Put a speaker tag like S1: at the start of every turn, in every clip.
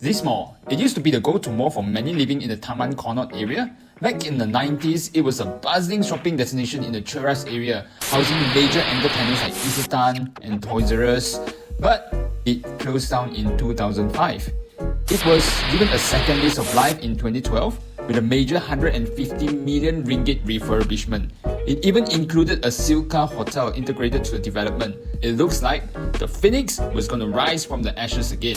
S1: This mall, it used to be the go-to mall for many living in the Taman Connaught area. Back in the 90s, it was a bustling shopping destination in the Cheras area, housing major anchor tenants like Isetan and Toys R Us, but it closed down in 2005. It was given a second lease of life in 2012 with a major 150 million ringgit refurbishment. It even included a Silka hotel integrated to the development. It looks like the phoenix was going to rise from the ashes again.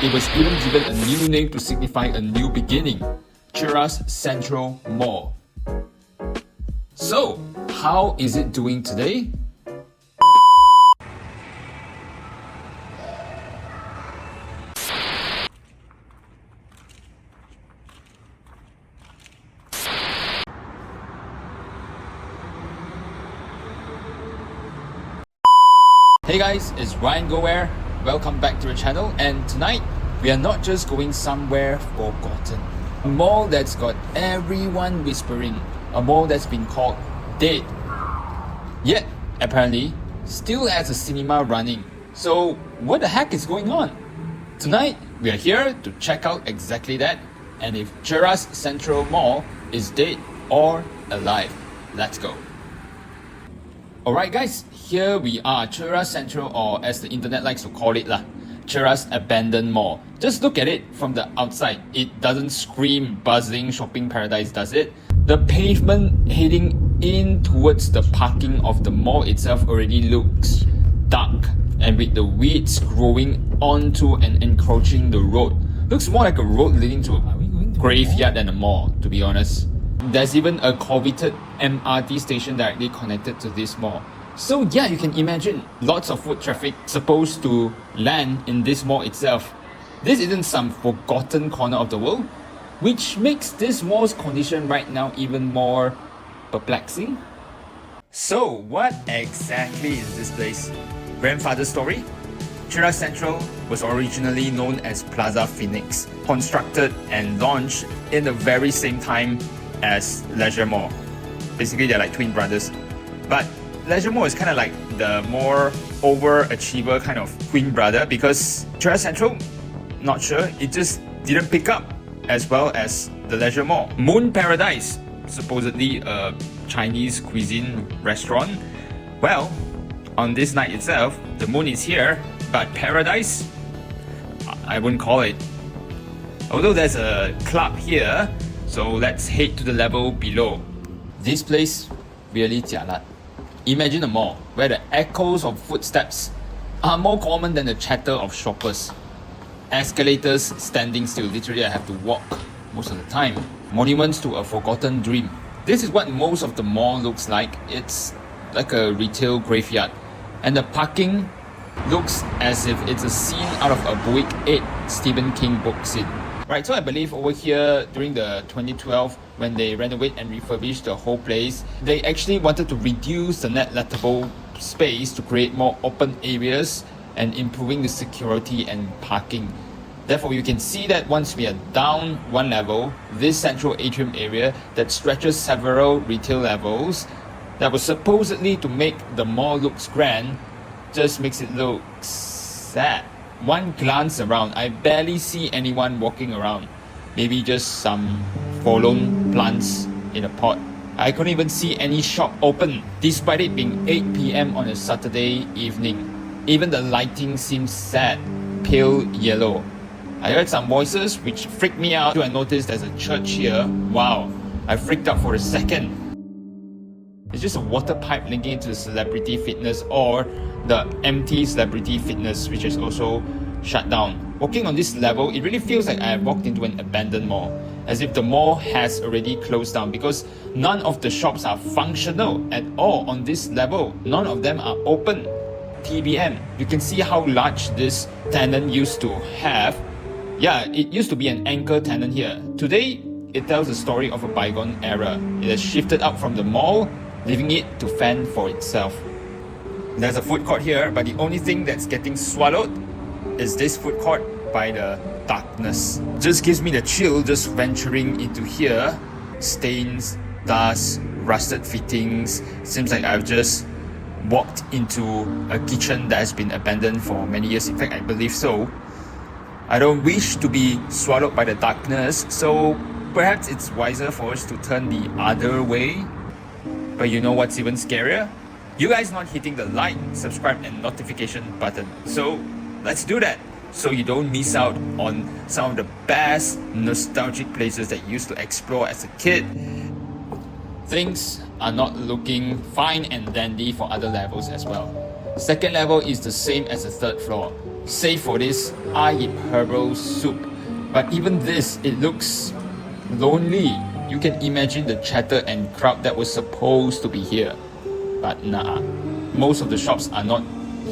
S1: It was even given a new name to signify a new beginning, Cheras Sentral Mall. So, how is it doing today? Hey guys, it's Ryan Gower. Welcome back to the channel, and tonight we are not just going somewhere forgotten. A mall that's got everyone whispering. A mall that's been called dead. Yet, apparently, still has a cinema running. So, what the heck is going on? Tonight, we are here to check out exactly that, and if Cheras Sentral Mall is dead or alive. Let's go. Alright guys, here we are, Cheras Sentral, or as the internet likes to call it Cheras Abandoned Mall. Just look at it from the outside. It doesn't scream bustling shopping paradise, does it? The pavement heading in towards the parking of the mall itself already looks dark, and with the weeds growing onto and encroaching the road. Looks more like a road leading to a graveyard than a mall, to be honest. There's even a coveted MRT station directly connected to this mall. So yeah, you can imagine lots of foot traffic supposed to land in this mall itself. This isn't some forgotten corner of the world, which makes this mall's condition right now even more perplexing. So what exactly is this place? Grandfather's story? Cheras Sentral was originally known as Plaza Phoenix, constructed and launched in the very same time as Leisure Mall. Basically, they're like twin brothers. But Leisure Mall is kind of like the more overachiever kind of twin brother, because Cheras Sentral, not sure, it just didn't pick up as well as the Leisure Mall. Moon Paradise, supposedly a Chinese cuisine restaurant. Well, on this night itself, the moon is here, but Paradise, I wouldn't call it. Although there's a club here, so let's head to the level below. This place really jialat. Imagine a mall where the echoes of footsteps are more common than the chatter of shoppers. Escalators standing still, literally I have to walk most of the time. Monuments to a forgotten dream. This is what most of the mall looks like. It's like a retail graveyard. And the parking looks as if it's a scene out of a Book 8 Stephen King book scene. Right, so I believe over here during the 2012, when they renovate and refurbish the whole place, they actually wanted to reduce the net lettable space to create more open areas and improving the security and parking. Therefore, you can see that once we are down one level, this central atrium area that stretches several retail levels, that was supposedly to make the mall looks grand, just makes it look sad. One glance around, I barely see anyone walking around. Maybe just some forlorn plants in a pot. I couldn't even see any shop open, despite it being 8 PM on a Saturday evening. Even the lighting seems sad, pale yellow. I heard some voices which freaked me out. I noticed there's a church here. Wow, I freaked out for a second. It's just a water pipe linking into the Celebrity Fitness, or the empty Celebrity Fitness, which is also shut down. Walking on this level, it really feels like I have walked into an abandoned mall, as if the mall has already closed down, because none of the shops are functional at all on this level. None of them are open. TBM, you can see how large this tenant used to have. Yeah, it used to be an anchor tenant here. Today, it tells the story of a bygone era. It has shifted out from the mall, leaving it to fend for itself. There's a food court here, but the only thing that's getting swallowed is this food court by the darkness. Just gives me the chill just venturing into here. Stains, dust, rusted fittings. Seems like I've just walked into a kitchen that has been abandoned for many years. In fact, I believe so. I don't wish to be swallowed by the darkness, so perhaps it's wiser for us to turn the other way. But you know what's even scarier? You guys not hitting the like, subscribe and notification button. So let's do that so you don't miss out on some of the best nostalgic places that you used to explore as a kid. Things are not looking fine and dandy for other levels as well. Second level is the same as the third floor, save for this Ayip herbal soup. But even this, it looks lonely. You can imagine the chatter and crowd that was supposed to be here. But nah, most of the shops are not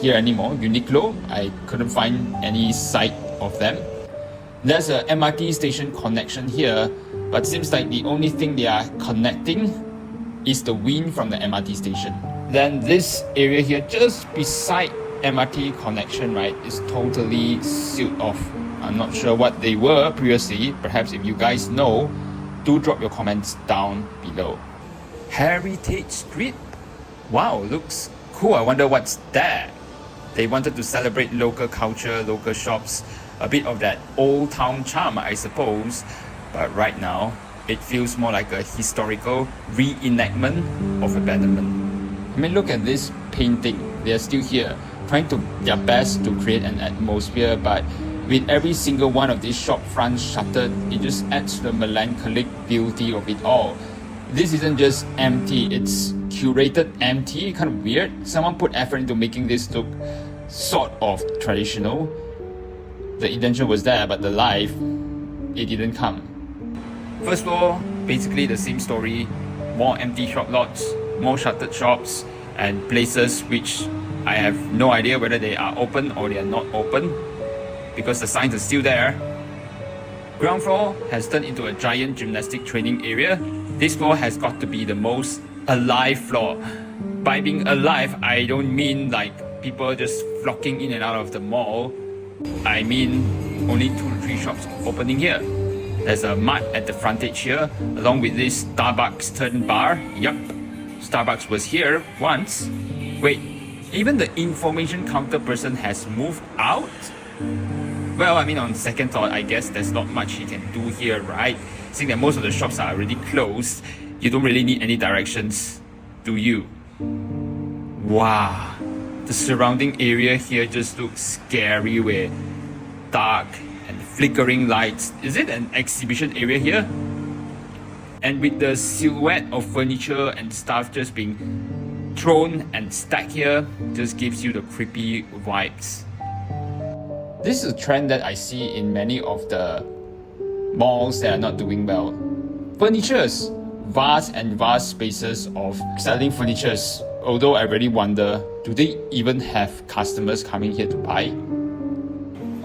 S1: here anymore. Uniqlo, I couldn't find any sight of them. There's a MRT station connection here, but seems like the only thing they are connecting is the wind from the MRT station. Then this area here, just beside MRT connection, right, is totally sealed off. I'm not sure what they were previously. Perhaps if you guys know, do drop your comments down below. Heritage Street? Wow, looks cool. I wonder what's there. They wanted to celebrate local culture, local shops, a bit of that old town charm, I suppose. But right now, it feels more like a historical reenactment of abandonment. I mean, look at this painting. They are still here, trying to their best to create an atmosphere, but with every single one of these shop fronts shuttered, it just adds to the melancholic beauty of it all. This isn't just empty, it's curated empty, kind of weird. Someone put effort into making this look sort of traditional. The intention was there, but the life, it didn't come. First floor, basically the same story. More empty shop lots, more shuttered shops, and places which I have no idea whether they are open or they are not open, because the signs are still there. Ground floor has turned into a giant gymnastic training area. This floor has got to be the most alive floor. By being alive, I don't mean like people just flocking in and out of the mall. I mean only 2 to 3 shops opening here. There's a mart at the frontage here, along with this Starbucks turned bar. Yup, Starbucks was here once. Wait, even the information counter person has moved out? Well, I mean, on second thought, I guess there's not much he can do here, right? Seeing that most of the shops are already closed, you don't really need any directions, do you? Wow, the surrounding area here just looks scary with dark and flickering lights. Is it an exhibition area here? And with the silhouette of furniture and stuff just being thrown and stacked here, just gives you the creepy vibes. This is a trend that I see in many of the malls that are not doing well. Furnitures, vast and vast spaces of selling furnitures. Although I really wonder, do they even have customers coming here to buy?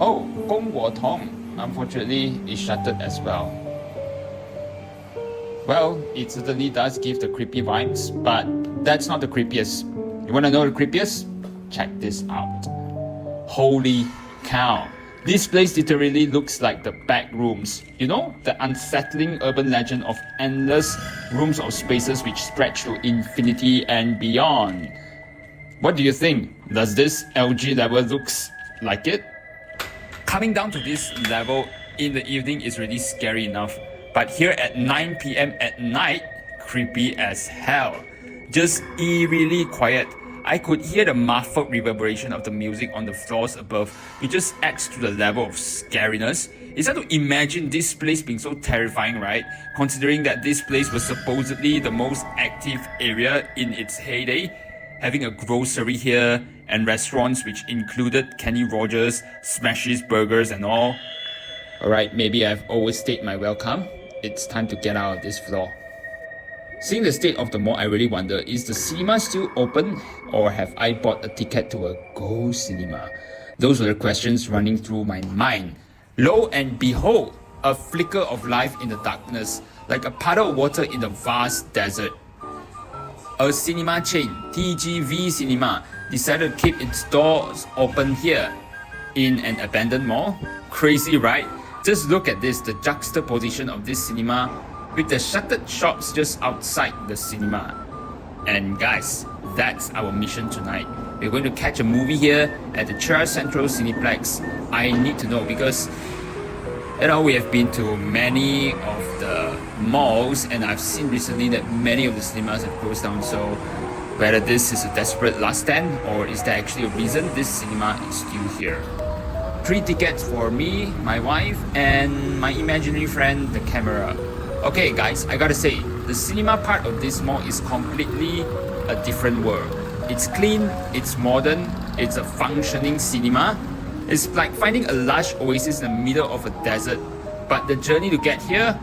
S1: Oh, Gong Wo Tong, unfortunately, is shuttered as well. Well, it certainly does give the creepy vibes, but that's not the creepiest. You wanna know the creepiest? Check this out. Holy cow. This place literally looks like the Backrooms. You know, the unsettling urban legend of endless rooms or spaces which stretch to infinity and beyond. What do you think? Does this LG level looks like it? Coming down to this level in the evening is really scary enough. But here at 9 PM at night, creepy as hell. Just eerily quiet. I could hear the muffled reverberation of the music on the floors above, which just adds to the level of scariness. It's hard to imagine this place being so terrifying, right? Considering that this place was supposedly the most active area in its heyday, having a grocery here and restaurants which included Kenny Rogers, Smash's Burgers and all. Alright, maybe I've overstayed my welcome. It's time to get out of this floor. Seeing the state of the mall, I really wonder, is the cinema still open or have I bought a ticket to a ghost cinema? Those were the questions running through my mind. Lo and behold, a flicker of life in the darkness, like a puddle of water in the vast desert. A cinema chain, TGV Cinema, decided to keep its doors open here in an abandoned mall. Crazy, right? Just look at this, the juxtaposition of this cinema with the shuttered shops just outside the cinema. And guys, that's our mission tonight. we're going to catch a movie here at the Cheras Sentral Cineplex. I need to know because we have been to many of the malls and I've seen recently that many of the cinemas have closed down. So whether this is a desperate last stand or is there actually a reason this cinema is still here. 3 tickets for me, my wife, and my imaginary friend, the camera. Okay guys, I gotta say, the cinema part of this mall is completely a different world. It's clean, it's modern, it's a functioning cinema. It's like finding a lush oasis in the middle of a desert. But the journey to get here,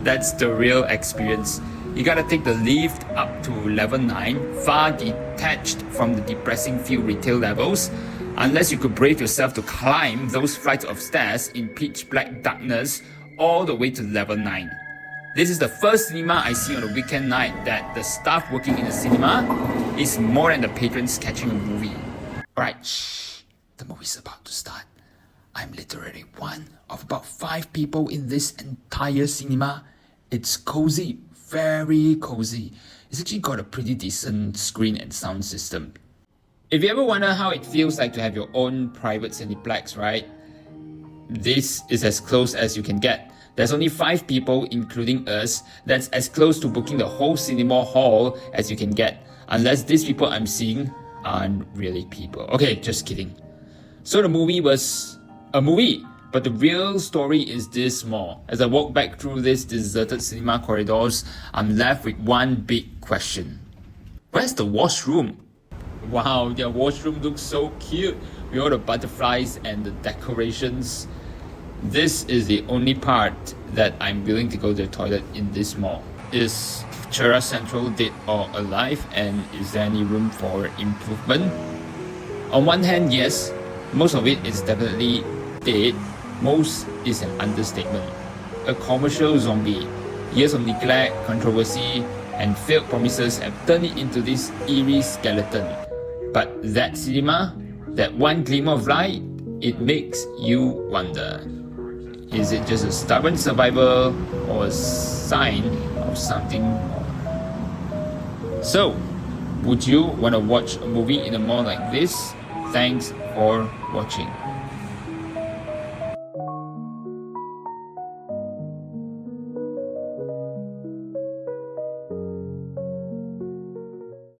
S1: that's the real experience. You gotta take the lift up to level 9, far detached from the depressing few retail levels, unless you could brave yourself to climb those flights of stairs in pitch black darkness all the way to level 9. This is the first cinema I see on a weekend night that the staff working in the cinema is more than the patrons catching a movie. Alright, shh, the movie's about to start. I'm literally one of about 5 people in this entire cinema. It's cozy, very cozy. It's actually got a pretty decent screen and sound system. If you ever wonder how it feels like to have your own private cineplex, right? This is as close as you can get. There's only 5 people, including us. That's as close to booking the whole cinema hall as you can get. Unless these people I'm seeing aren't really people. Okay, just kidding. So the movie was a movie, but the real story is this mall. As I walk back through these deserted cinema corridors, I'm left with one big question. Where's the washroom? Wow, their washroom looks so cute with all the butterflies and the decorations. This is the only part that I'm willing to go to the toilet in this mall. Is Cheras Sentral dead or alive, and is there any room for improvement? On one hand, yes, most of it is definitely dead. Most is an understatement. A commercial zombie. Years of neglect, controversy, and failed promises have turned it into this eerie skeleton. But that cinema, that one glimmer of light, it makes you wonder. Is it just a stubborn survival or a sign of something more? So, would you want to watch a movie in a mall like this? Thanks for watching.